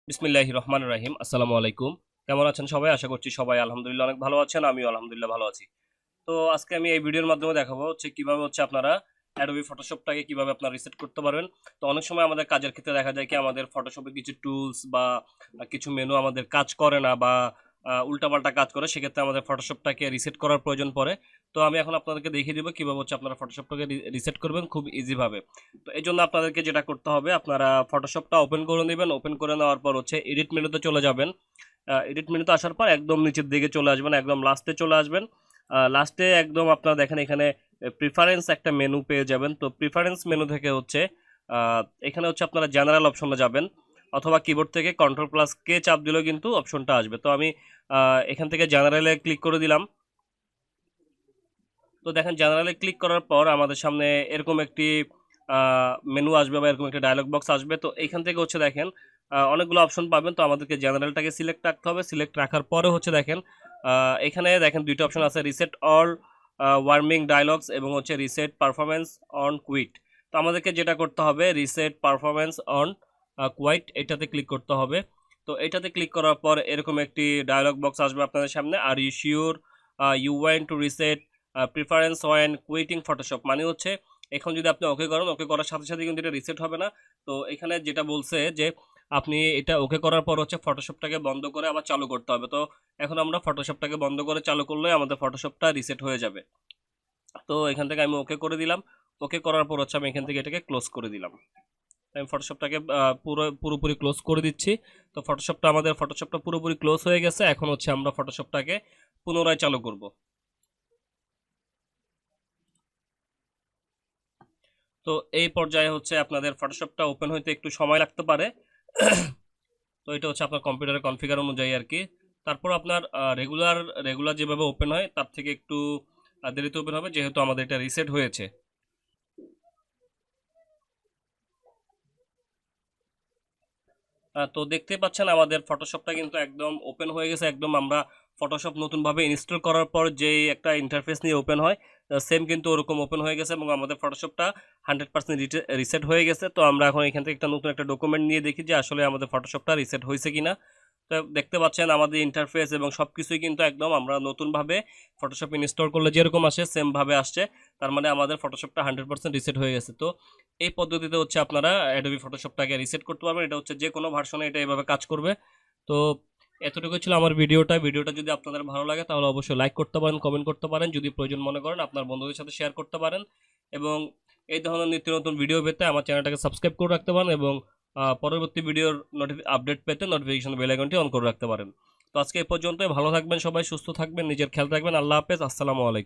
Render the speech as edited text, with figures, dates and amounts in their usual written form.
বিসমিল্লাহির রহমানির রহিম। আসসালামু আলাইকুম। কেমন আছেন সবাই? আশা করছি সবাই আলহামদুলিল্লাহ অনেক ভালো আছেন। আমিও আলহামদুলিল্লাহ ভালো আছি। তো আজকে আমি এই ভিডিওর মাধ্যমে দেখাবো কিভাবে আপনারা Adobe Photoshopটাকে কিভাবে আপনারা রিসেট করতে পারবেন। তো অনেক সময় আমাদের কাজের ক্ষেত্রে দেখা যায় কি আমাদের Photoshop এ কিছু টুলস বা কিছু মেনু আমাদের কাজ করে না বা উল্টাপাল্টা কাজ করে। সেক্ষেত্রে আমাদের Photoshopটাকে রিসেট করার প্রয়োজন পড়ে। তো আমি এখন আপনাদেরকে দেখিয়ে দিব কিভাবে আপনারা Photoshopটাকে রিসেট করবেন খুব ইজি ভাবে। তো এজন্য আপনাদেরকে যেটা করতে হবে, আপনারা Photoshopটা ওপেন করে নেবেন। ওপেন করে নেওয়ার পর এডিট মেনুতে চলে যাবেন। এডিট মেনুতে আসার পর একদম নিচের দিকে চলে আসবেন, একদম লাস্টে চলে আসবেন। লাস্টে একদম আপনারা দেখেন এখানে প্রিফারেন্স একটা মেনু পেয়ে যাবেন। তো প্রিফারেন্স মেনু থেকে এখানে আপনারা জেনারেল অপশনে যাবেন, অথবা কিবোর্ড থেকে কন্ট্রোল প্লাস কে চাপ দিলেও কিন্তু অপশনটা আসবে। তো আমি এখান থেকে জেনারেলে ক্লিক করে দিলাম। তো দেখেন জেনারেলে ক্লিক করার পর আমাদের সামনে এরকম একটি মেনু আসবে বা এরকম একটা ডায়লগ বক্স আসবে। তো এইখান থেকে দেখেন অনেকগুলো অপশন পাবেন। তো আমাদেরকে জেনারেলটাকে সিলেক্ট রাখতে হবে। সিলেক্ট রাখার পরে দেখেন এখানে দেখেন দুইটা অপশন আছে, রিসেট অল ওয়ার্মিং ডায়লগস এবং রিসেট পারফরমেন্স অন কুইট। তো আমাদেরকে যেটা করতে হবে, রিসেট পারফরমেন্স অন কুইট, এটাতে ক্লিক করতে হবে। তো এটাতে ক্লিক করার পর এরকম একটি ডায়লগ বক্স আসবে আপনাদের সামনে। Are you sure you want to reset preference when quitting Photoshop, মানে এখন যদি আপনি ওকে করেন, ওকে করার সাথে সাথে কিন্তু এটা রিসেট হবে না। তো এখানে যেটা বলছে যে আপনি এটা ওকে করার পর ফটোশপটাকে বন্ধ করে আবার চালু করতে হবে। তো এখন আমরা ফটোশপটাকে বন্ধ করে চালু করলে আমাদের ফটোশপটা রিসেট হয়ে যাবে। তো এখান থেকে আমি ওকে করে দিলাম। ওকে করার পর আমি এখান থেকে এটাকে ক্লোজ করে দিলাম। আমি ফটোশপটাকে পুরোপুরি ক্লোজ করে দিচ্ছি। তো ফটোশপটা পুরোপুরি ক্লোজ হয়ে গেছে। এখন আমরা ফটোশপটাকে পুনরায় চালু করব। তো এই পর্যায়ে আপনাদের ফটোশপটা ওপেন হইতে একটু সময় লাগতে পারে। তো এটা আপনার কম্পিউটারের কনফিগার অনুযায়ী আর কি। তারপর আপনার রেগুলার রেগুলার যেভাবে ওপেন হয় তার থেকে একটু দেরিতে ওপেন হবে, যেহেতু আমাদের এটা রিসেট হয়েছে। তো দেখতে পাচ্ছেন আমাদের ফটোশপটা কিন্তু একদম ওপেন হয়ে গেছে। একদম আমরা ফটোশপ নতুনভাবে ইনস্টল করার পর যেই একটা ইন্টারফেস নিয়ে ওপেন হয়, সেম কিন্তু ওরকম ওপেন হয়ে গেছে এবং আমাদের ফটোশপটা 100% রিসেট হয়ে গেছে। তো আমরা এখন এখান থেকে নতুন একটা ডকুমেন্ট নিয়ে দেখি যে আসলে আমাদের ফটোশপটা রিসেট হয়েছে কিনা। তো দেখতে পাচ্ছেন আমাদের ইন্টারফেস এবং সব কিছুই কিন্তু একদম আমরা নতুনভাবে ফটোশপ ইনস্টল করলে যেরকম আসে সেম ভাবে আসছে। তার মানে আমাদের ফটোশপটা 100% রিসেট হয়ে গেছে। তো এই পদ্ধতিতে আপনারা অ্যাডোবি ফটোশপটাকে রিসেট করতে পারবেন। এটা যে কোনো ভার্সনে এটা এভাবে কাজ করবে। তো এতটুকু ছিল আমার ভিডিওটা যদি আপনাদের ভালো লাগে তাহলে অবশ্যই লাইক করতে পারেন, কমেন্ট করতে পারেন, যদি প্রয়োজন মনে করেন আপনার বন্ধুদের সাথে শেয়ার করতে পারেন। এবং এই ধরনের নিত্য নতুন ভিডিও পেতে আমার চ্যানেলটাকে সাবস্ক্রাইব করে রাখতে পারেন এবং পরবর্তী ভিডিওর আপডেট পেতে নোটিফিকেশন বেল আইকনটি অন করে রাখতে পারেন। তো আজকে এই পর্যন্তই। ভালো থাকবেন সবাই, সুস্থ থাকবেন, নিজের খেয়াল রাখবেন। আল্লাহ হাফেজ, আসসালামু আলাইকুম।